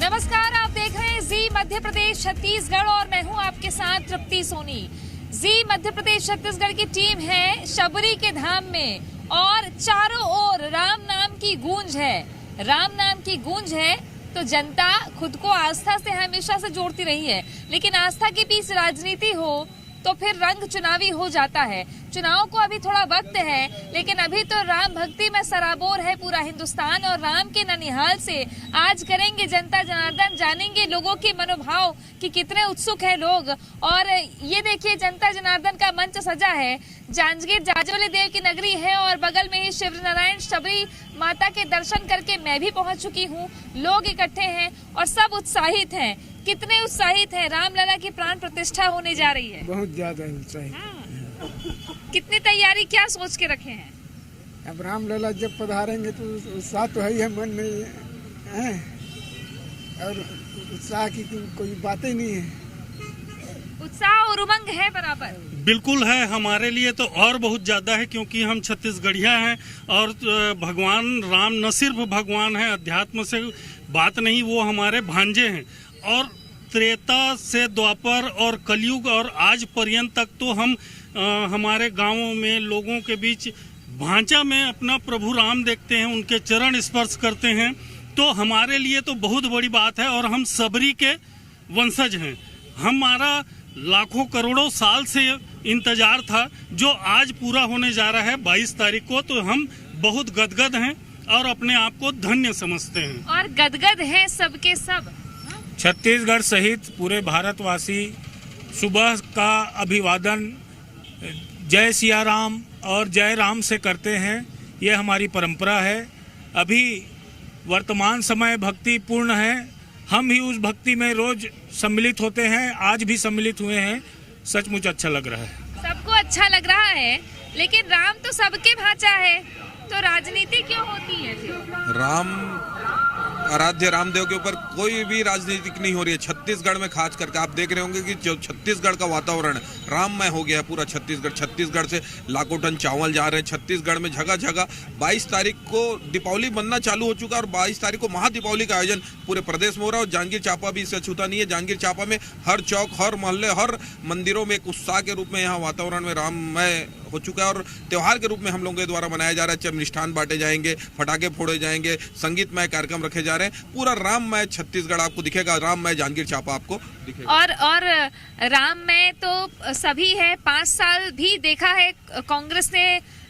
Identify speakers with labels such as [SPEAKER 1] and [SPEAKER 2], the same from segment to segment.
[SPEAKER 1] नमस्कार, आप देख रहे हैं जी मध्य प्रदेश छत्तीसगढ़ और मैं हूं आपके साथ तृप्ति सोनी। जी मध्य प्रदेश छत्तीसगढ़ की टीम है शबरी के धाम में और चारों ओर राम नाम की गूंज है। राम नाम की गूंज है तो जनता खुद को आस्था से हमेशा से जोड़ती रही है, लेकिन आस्था के बीच राजनीति हो तो फिर रंग चुनावी हो जाता है। चुनाव को अभी थोड़ा वक्त है, लेकिन अभी तो राम भक्ति में सराबोर है पूरा हिंदुस्तान और राम के ननिहाल से आज करेंगे जनता जनार्दन, जानेंगे लोगों के मनोभाव कि कितने उत्सुक है लोग। और ये देखिए जनता जनार्दन का मंच सजा है। जांजगीर जाजोली देव की नगरी है और बगल में ही शिवनारायण शबरी माता के दर्शन करके मैं भी पहुंच चुकी हूँ। लोग इकट्ठे हैं और सब उत्साहित हैं। कितने उत्साहित हैं? रामलला की प्राण प्रतिष्ठा होने जा रही है।
[SPEAKER 2] बहुत ज्यादा उत्साहित।
[SPEAKER 1] कितनी तैयारी क्या सोच के रखे हैं?
[SPEAKER 2] अब रामलला जब पधारेंगे तो उत्साह तो है ही है मन में है, और उत्साह की कोई बात ही नहीं है।
[SPEAKER 1] उत्साह और उमंग है बराबर।
[SPEAKER 3] बिल्कुल है, हमारे लिए तो और बहुत ज्यादा है क्योंकि हम छत्तीसगढ़िया हैं और भगवान राम न सिर्फ भगवान है, अध्यात्म से बात नहीं, वो हमारे भांजे हैं। और त्रेता से द्वापर और कलयुग और आज पर्यंत तक तो हम हमारे गांवों में लोगों के बीच भांजा में अपना प्रभु राम देखते हैं, उनके चरण स्पर्श करते हैं, तो हमारे लिए तो बहुत बड़ी बात है। और हम सबरी के वंशज हैं। हमारा लाखों करोड़ों साल से इंतजार था जो आज पूरा होने जा रहा है 22 तारीख को, तो हम बहुत गदगद हैं और अपने आप को धन्य समझते हैं।
[SPEAKER 1] और गदगद हैं सबके सब।
[SPEAKER 4] छत्तीसगढ़ सहित पूरे भारतवासी सुबह का अभिवादन जय सिया राम और जय राम से करते हैं। ये हमारी परंपरा है। अभी वर्तमान समय भक्ति पूर्ण है। हम भी उस भक्ति में रोज सम्मिलित होते हैं, आज भी सम्मिलित हुए हैं। सचमुच अच्छा लग रहा है।
[SPEAKER 1] सबको अच्छा लग रहा है, लेकिन राम तो सबके भांचा है, तो राजनीति क्यों होती है?
[SPEAKER 5] राम आराध्य रामदेव के ऊपर कोई भी राजनीति नहीं हो रही है। छत्तीसगढ़ में खास करके आप देख रहे होंगे कि जो छत्तीसगढ़ का वातावरण राममय हो गया है पूरा छत्तीसगढ़। छत्तीसगढ़ से लाखों टन चावल जा रहे हैं। छत्तीसगढ़ में जगह जगह 22 तारीख को दीपावली बनना चालू हो चुका है और 22 तारीख को महादीपावली का आयोजन पूरे प्रदेश में हो रहा है। और जांजगीर चांपा भी इससे अछूता नहीं है। जांजगीर चांपा में हर चौक, हर मोहल्ले, हर मंदिरों में एक उत्साह के रूप में यहाँ वातावरण में राममय हो चुका है और त्योहार के रूप में हम लोगों के द्वारा मनाया जा रहा है। मिष्ठान बांटे जाएंगे, पटाखे फोड़े जाएंगे, संगीतमय कार्यक्रम रखे जा रहे हैं। पूरा राममय छत्तीसगढ़ आपको दिखेगा, राममय जांजगीर चांपा आपको दिखेगा।
[SPEAKER 1] और राममय तो सभी है। 5 साल भी देखा है कांग्रेस ने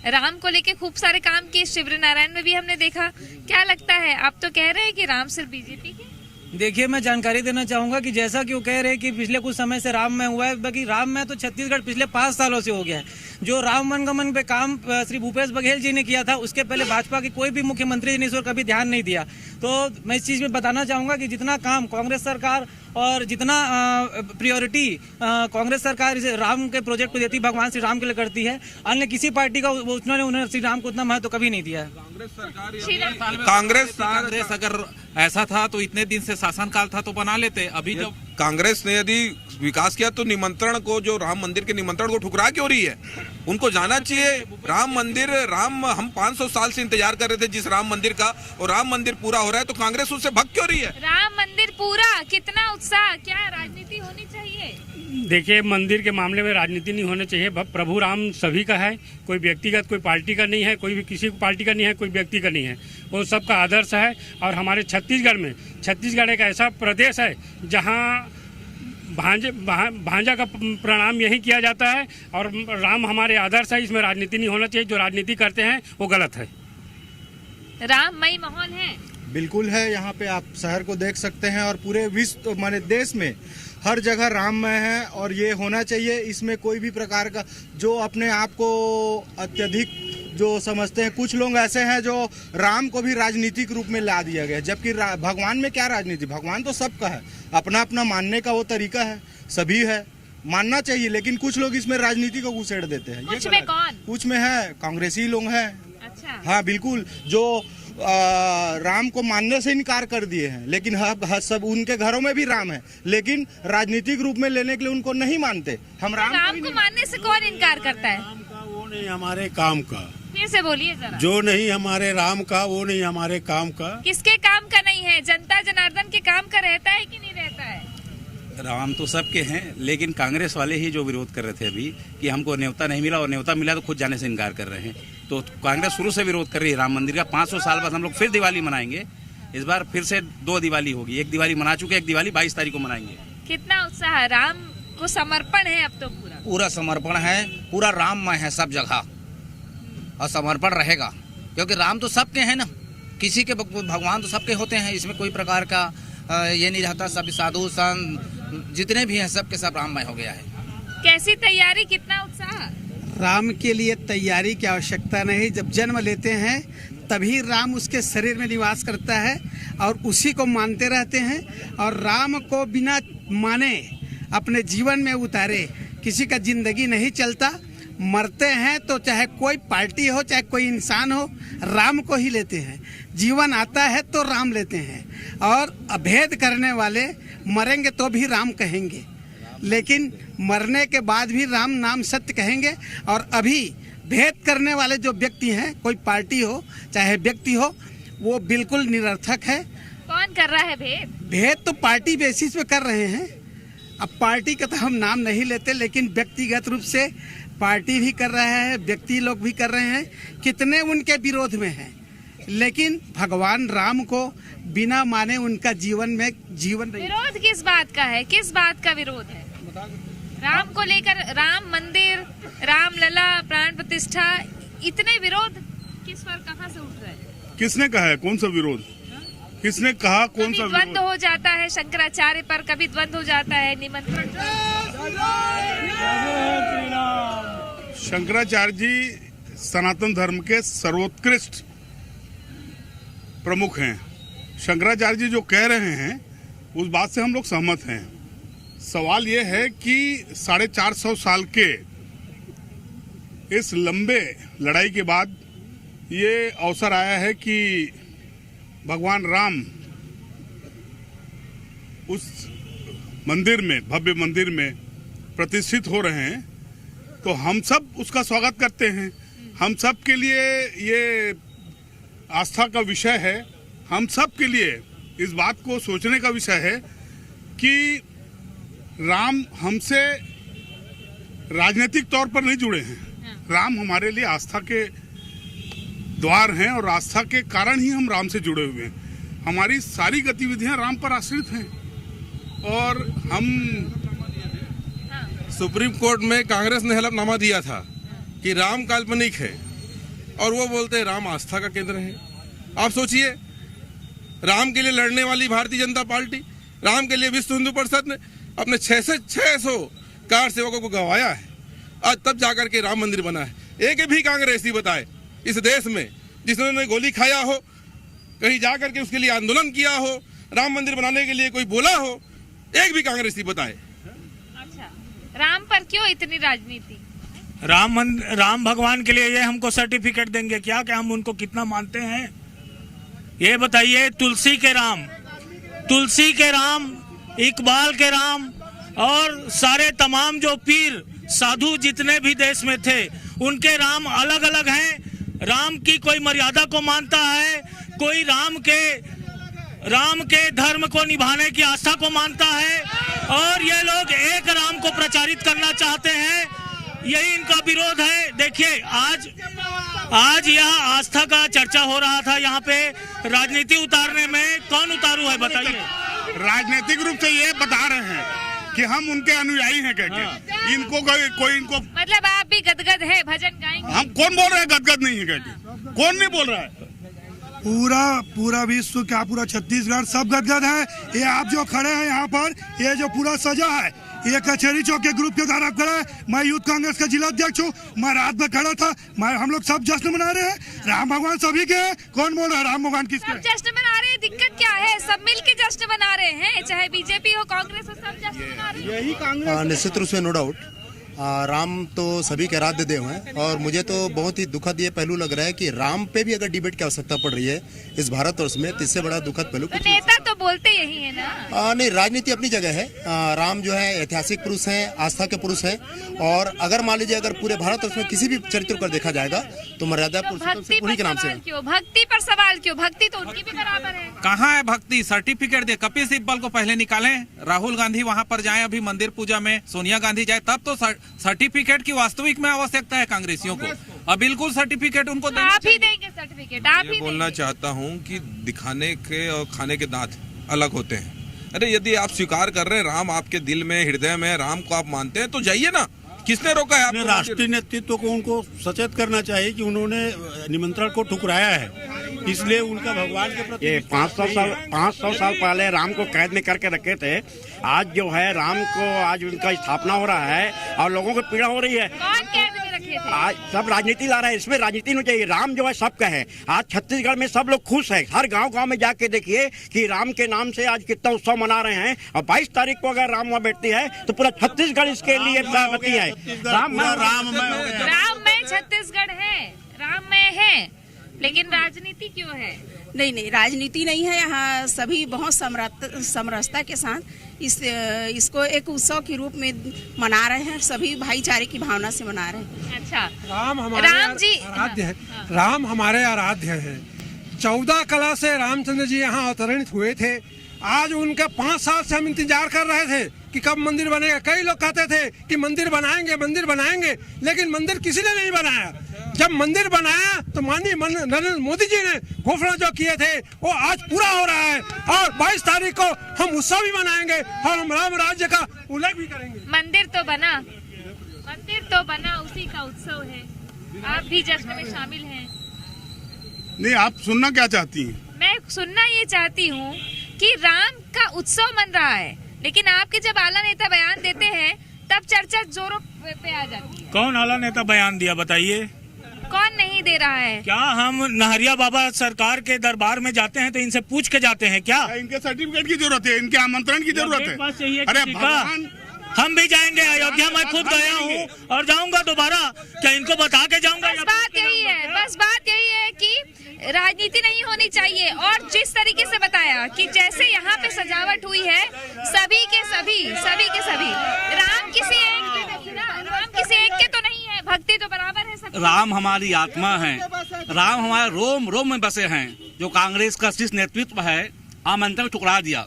[SPEAKER 1] राम को लेके खूब सारे काम किए। शिवनारायण में भी हमने देखा। क्या लगता है? आप तो कह रहे हैं कि राम सिर्फ बीजेपी के।
[SPEAKER 6] देखिए, मैं जानकारी देना चाहूंगा कि जैसा कि वो कह रहे हैं कि पिछले कुछ समय से राममय हुआ है, बाकी राममय तो छत्तीसगढ़ पिछले 5 सालों से हो गया है। जो राम वनगमन पे काम श्री भूपेश बघेल जी ने किया था, उसके पहले भाजपा के कोई भी मुख्यमंत्री ने इस ओर कभी ध्यान नहीं दिया। तो मैं इस चीज में बताना चाहूंगा कि जितना काम कांग्रेस सरकार और जितना प्रायोरिटी कांग्रेस सरकार इसे राम के प्रोजेक्ट को देती, भगवान श्री राम के लिए करती है, अन्य किसी पार्टी का उन्होंने श्री राम को उतना महत्व कभी नहीं दिया है।
[SPEAKER 5] कांग्रेस
[SPEAKER 7] अगर ऐसा था तो इतने दिन से शासनकाल था तो बना लेते। अभी जब
[SPEAKER 5] कांग्रेस ने यदि विकास किया तो निमंत्रण को, जो राम मंदिर के निमंत्रण को ठुकरा क्यों रही है? उनको जाना चाहिए। राम मंदिर, हम 500 साल से इंतजार कर रहे थे जिस राम मंदिर का, और राम मंदिर पूरा हो रहा है तो कांग्रेस उससे भग क्यों रही है?
[SPEAKER 1] राम मंदिर पूरा, कितना उत्साह! क्या राजनीति होनी चाहिए?
[SPEAKER 3] देखिए, मंदिर के मामले में राजनीति नहीं होना चाहिए। प्रभु राम सभी का है, कोई व्यक्तिगत, कोई पार्टी का नहीं है, कोई भी किसी पार्टी का नहीं है, कोई व्यक्ति का नहीं है, वो सबका आदर्श है। और हमारे छत्तीसगढ़ एक ऐसा प्रदेश है जहाँ भांजा का प्रणाम यही किया जाता है और राम हमारे आदर्श है। इसमें राजनीति नहीं होना चाहिए। जो राजनीति करते हैं वो गलत है।
[SPEAKER 1] राममय माहौल है।
[SPEAKER 8] बिल्कुल है। यहाँ पे आप शहर को देख सकते हैं और पूरे विश्व माने देश में हर जगह राममय है और ये होना चाहिए। इसमें कोई भी प्रकार का जो अपने आप को अत्यधिक जो समझते हैं, कुछ लोग ऐसे हैं जो राम को भी राजनीतिक रूप में ला दिया गया, जबकि भगवान में क्या राजनीति? भगवान तो सबका है, अपना अपना मानने का वो तरीका है, सभी है, मानना चाहिए। लेकिन कुछ लोग इसमें राजनीति को घुसेड़ देते हैं।
[SPEAKER 1] कुछ में कौन?
[SPEAKER 8] कुछ में है कांग्रेसी लोग हैं।
[SPEAKER 1] अच्छा।
[SPEAKER 8] हाँ बिल्कुल, जो राम को मानने से इनकार कर दिए हैं, लेकिन सब उनके घरों में भी राम है, लेकिन राजनीतिक रूप में लेने के लिए उनको नहीं मानते। हम राम
[SPEAKER 1] को मानने से कौन इनकार करता है?
[SPEAKER 4] राम का वो नहीं, हमारे काम का।
[SPEAKER 1] फिर से बोलिए जरा।
[SPEAKER 9] जो नहीं हमारे राम का वो नहीं हमारे काम का।
[SPEAKER 1] किसके काम का नहीं है? जनता जनार्दन के काम का रहता है कि नहीं रहता है?
[SPEAKER 10] राम तो सबके हैं, लेकिन कांग्रेस वाले ही जो विरोध कर रहे थे अभी कि हमको न्योता नहीं मिला, और न्योता मिला तो खुद जाने से इनकार कर रहे हैं। तो कांग्रेस शुरू से विरोध कर रही है राम मंदिर का। 500 साल बाद हम लोग फिर दिवाली मनाएंगे। इस बार फिर से 2 दिवाली होगी। एक दिवाली मना चुके, एक दिवाली 22 तारीख को मनाएंगे।
[SPEAKER 1] कितना उत्साह! राम को समर्पण है अब तो पूरा
[SPEAKER 11] समर्पण है, पूरा राममय है सब जगह, और समर्पण रहेगा, क्योंकि राम तो सबके हैं ना, किसी के भगवान तो सबके होते हैं। इसमें कोई प्रकार का ये नहीं रहता। सब साधु संत जितने भी हैं सबके सब राममय हो गया है।
[SPEAKER 1] कैसी तैयारी, कितना उत्साह?
[SPEAKER 2] राम के लिए तैयारी की आवश्यकता नहीं। जब जन्म लेते हैं तभी राम उसके शरीर में निवास करता है और उसी को मानते रहते हैं, और राम को बिना माने अपने जीवन में उतारे किसी का जिंदगी नहीं चलता। मरते हैं तो चाहे कोई पार्टी हो चाहे कोई इंसान हो, राम को ही लेते हैं। जीवन आता है तो राम लेते हैं, और अभेद करने वाले मरेंगे तो भी राम कहेंगे, लेकिन मरने के बाद भी राम नाम सत्य कहेंगे। और अभी भेद करने वाले जो व्यक्ति हैं, कोई पार्टी हो चाहे व्यक्ति हो, वो बिल्कुल निरर्थक है।
[SPEAKER 1] कौन कर रहा है भेद?
[SPEAKER 2] भेद तो पार्टी बेसिस पे कर रहे हैं। अब पार्टी का तो हम नाम नहीं लेते, लेकिन व्यक्तिगत रूप से पार्टी भी कर रहा है, व्यक्ति लोग भी कर रहे हैं। कितने उनके विरोध में हैं, लेकिन भगवान राम को बिना माने उनका जीवन में जीवन नहीं।
[SPEAKER 1] विरोध किस बात का है? किस बात का विरोध है? राम को लेकर, राम मंदिर, रामलला, प्राण प्रतिष्ठा, इतने विरोध किस पर, कहाँ से उठ रहे हैं?
[SPEAKER 9] किसने कहा है? कौन सा विरोध? किसने कहा? कौन सा
[SPEAKER 1] द्वंद हो जाता है शंकराचार्य पर, कभी द्वंद हो जाता है निमंत्रण।
[SPEAKER 9] शंकराचार्य जी सनातन धर्म के सर्वोत्कृष्ट प्रमुख हैं। शंकराचार्य जी जो कह रहे हैं उस बात से हम लोग सहमत हैं। सवाल ये है कि 450 साल के इस लंबे लड़ाई के बाद ये अवसर आया है कि भगवान राम उस मंदिर में, भव्य मंदिर में प्रतिष्ठित हो रहे हैं, तो हम सब उसका स्वागत करते हैं। हम सब के लिए ये आस्था का विषय है। हम सब के लिए इस बात को सोचने का विषय है कि राम हमसे राजनीतिक तौर पर नहीं जुड़े हैं। राम हमारे लिए आस्था के द्वार हैं, और आस्था के कारण ही हम राम से जुड़े हुए हैं। हमारी सारी गतिविधियां राम पर आश्रित हैं, और हम
[SPEAKER 5] सुप्रीम कोर्ट में कांग्रेस ने हलफनामा दिया था कि राम काल्पनिक है, और वो बोलते हैं राम आस्था का केंद्र है। आप सोचिए, राम के लिए लड़ने वाली भारतीय जनता पार्टी, राम के लिए विश्व हिंदू परिषद ने अपने 600 कार सेवकों को गंवाया है, आज तब जाकर के राम मंदिर बना है। एक भी कांग्रेसी बताए इस देश में जिसने गोली खाया हो, कहीं जाकर के उसके लिए आंदोलन किया हो, राम मंदिर बनाने के लिए कोई बोला हो, एक भी कांग्रेसी बताए।
[SPEAKER 1] अच्छा, राम पर क्यों इतनी राजनीति?
[SPEAKER 4] राम भगवान के लिए ये हमको सर्टिफिकेट देंगे क्या कि हम उनको कितना मानते हैं? ये बताइए। तुलसी के राम, इकबाल के राम, और सारे तमाम जो पीर साधु जितने भी देश में थे, उनके राम अलग अलग हैं। राम की कोई मर्यादा को मानता है, कोई राम के धर्म को निभाने की आस्था को मानता है, और ये लोग एक राम को प्रचारित करना चाहते हैं। यही इनका विरोध है। देखिए, आज यह आस्था का चर्चा हो रहा था, यहाँ पे राजनीति उतारने में कौन उतारू है बताइए?
[SPEAKER 9] राजनीतिक रूप से ये बता रहे हैं कि हम उनके अनुयायी हैं कहके। इनको कोई इनको,
[SPEAKER 1] मतलब आप भी गदगद है, भजन गाएंगे?
[SPEAKER 9] हम कौन बोल रहे हैं गदगद नहीं है कहके? कौन नहीं बोल रहा है?
[SPEAKER 12] पूरा विश्व क्या, पूरा छत्तीसगढ़ सब गदगद है। ये आप जो खड़े हैं यहाँ पर, ये जो पूरा सजा है, ये कचहरी चौक के ग्रुप के द्वारा खड़ा है। मैं यूथ कांग्रेस का जिला अध्यक्ष हूँ। मैं रात में खड़ा था। हम लोग सब जश्न मना रहे हैं। राम भगवान सभी के हैं। कौन बोल रहा है राम भगवान किसके?
[SPEAKER 1] सब जश्न मना रहे हैं। दिक्कत क्या है? सब मिलके जश्न मना रहे हैं, चाहे बीजेपी हो, कांग्रेस हो, सब जश्न मना रहे हैं।
[SPEAKER 12] यही कांग्रेस
[SPEAKER 13] निश्चित रूप से नो डाउट। राम तो सभी के आराध्य देव हैं और मुझे तो बहुत ही दुखद ये पहलू लग रहा है कि राम पे भी अगर डिबेट की आवश्यकता पड़ रही है इस भारतवर्ष में, तो इससे बड़ा दुखद पहलू
[SPEAKER 1] तो नेता तो बोलते यही है ना।
[SPEAKER 13] नहीं, राजनीति अपनी जगह है। राम जो है ऐतिहासिक पुरुष हैं, आस्था के पुरुष हैं, और अगर मान लीजिए अगर पूरे भारतवर्ष में किसी भी चरित्र पर देखा जाएगा तो मर्यादा पुरुषोत्तम उन्हीं के नाम से।
[SPEAKER 1] भक्ति पर सवाल क्यों? भक्ति तो उनकी भी बराबर है।
[SPEAKER 7] कहाँ है भक्ति? सर्टिफिकेट दे। कपिल सिब्बल को पहले निकालें, राहुल गांधी वहाँ पर जाएं अभी मंदिर पूजा में, सोनिया गांधी जाए, तब तो सर्टिफिकेट की वास्तविक में आवश्यकता है कांग्रेसियों को। अब बिल्कुल सर्टिफिकेट उनको
[SPEAKER 1] आप ही देंगे सर्टिफिकेट, आप ही
[SPEAKER 5] बोलना चाहता हूँ कि दिखाने के और खाने के दांत अलग होते हैं। अरे यदि आप स्वीकार कर रहे हैं राम आपके दिल में, हृदय में, राम को आप मानते हैं तो जाइए ना, किसने रोका है आपको?
[SPEAKER 14] राष्ट्रीय नेतृत्व को उनको सचेत करना चाहिए कि उन्होंने निमंत्रण को ठुकराया है, इसलिए उनका भगवान के प्रति।
[SPEAKER 15] ये 500 साल पहले राम को कैद में करके रखे थे। आज जो है राम को आज उनका स्थापना हो रहा है और लोगों को पीड़ा हो रही है।
[SPEAKER 1] कौन कैद में रखे थे?
[SPEAKER 15] आज सब राजनीति ला रहे हैं, इसमें राजनीति नहीं चाहिए। राम जो है सबका है। आज छत्तीसगढ़ में सब लोग खुश है। हर गांव में जाके देखिए कि राम के नाम से आज कितना उत्सव मना रहे हैं। और 22 तारीख को अगर राम वहाँ बैठती है तो पूरा छत्तीसगढ़ इसके लिए सहमति है।
[SPEAKER 1] राममय छत्तीसगढ़ है, राममय है, लेकिन राजनीति क्यों है?
[SPEAKER 16] नहीं, राजनीति नहीं है। यहाँ सभी बहुत समरसता के साथ इसको एक उत्सव के रूप में मना रहे हैं। सभी भाईचारे की भावना से मना रहे हैं।
[SPEAKER 1] अच्छा,
[SPEAKER 17] राम जी आराध्य है। राम हमारे आराध्य है। 14 कला से रामचंद्र जी यहाँ अवतरणित हुए थे। आज उनका 5 साल से हम इंतजार कर रहे थे कि कब मंदिर बनेगा। कई लोग कहते थे कि मंदिर बनाएंगे, लेकिन मंदिर किसी ने नहीं बनाया। जब मंदिर बनाया तो माननीय नरेंद्र मोदी जी ने घोषणा जो किए थे वो आज पूरा हो रहा है और 22 तारीख को हम उत्सव भी मनाएंगे और हम राम राज्य का उल्लेख भी करेंगे।
[SPEAKER 1] मंदिर तो बना, उसी का उत्सव है। आप भी जश्न में शामिल हैं।
[SPEAKER 9] नहीं, आप सुनना क्या चाहती हैं?
[SPEAKER 1] मैं सुनना ये चाहती हूँ कि राम का उत्सव मन रहा है, लेकिन आपके जब आला नेता बयान देते हैं तब चर्चा जोरों पे आ जाती है।
[SPEAKER 4] कौन आला नेता बयान दिया बताइए?
[SPEAKER 1] कौन नहीं दे रहा है?
[SPEAKER 4] क्या हम नहरिया बाबा सरकार के दरबार में जाते हैं तो इनसे पूछ के जाते हैं क्या?
[SPEAKER 9] इनके सर्टिफिकेट की जरूरत है, इनके आमंत्रण की जरूरत है। अरे भगवान,
[SPEAKER 4] हम भी जाएंगे अयोध्या। मैं खुद गया हूँ और जाऊंगा दोबारा। क्या इनको बता के जाऊंगा?
[SPEAKER 1] बस बात यही है कि राजनीति नहीं होनी चाहिए। और जिस तरीके से बताया कि जैसे यहाँ पे सजावट हुई है, सभी के सभी राम किसी एक के तो नहीं है, भक्ति तो बराबर है सबकी।
[SPEAKER 11] राम हमारी आत्मा है। राम हमारे रोम रोम में बसे हैं। जो कांग्रेस का शीर्ष नेतृत्व है आमंत्रण ठुकरा दिया।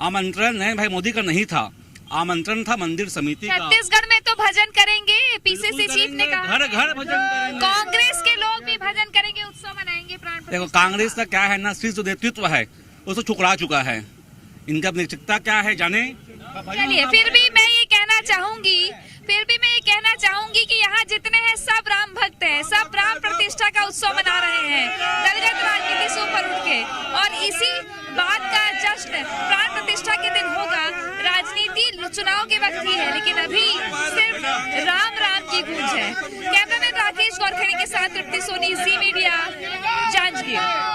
[SPEAKER 11] आमंत्रण नहीं भाई मोदी का नहीं था, आमंत्रण था मंदिर समिति का।
[SPEAKER 1] छत्तीसगढ़ में तो भजन करेंगे, पीसीसी चीफ ने कहा।
[SPEAKER 11] घर घर भजन करेंगे।
[SPEAKER 1] कांग्रेस के लोग भी भजन करेंगे, उत्सव मनाएंगे, प्राण प्रतिष्ठा।
[SPEAKER 11] देखो कांग्रेस का क्या है ना, शीर्ष जो नेतृत्व है उसको ठुकरा चुका है। इनका नैतिकता क्या है जाने।
[SPEAKER 1] चलिए, फिर भी मैं ये कहना चाहूंगी कि यहाँ जितने हैं सब राम भक्त हैं, सब राम प्रतिष्ठा का उत्सव मना रहे हैं, दलगत राजनीति से ऊपर उठ के। और इसी बात का जश्न प्राण प्रतिष्ठा के दिन होगा। राजनीति चुनाव के वक्त ही है, लेकिन अभी सिर्फ राम की गूंज है। कैमरामैन राकेश गोरखड़ी के साथ तृप्ति सोनी, जी मीडिया, जांजगीर।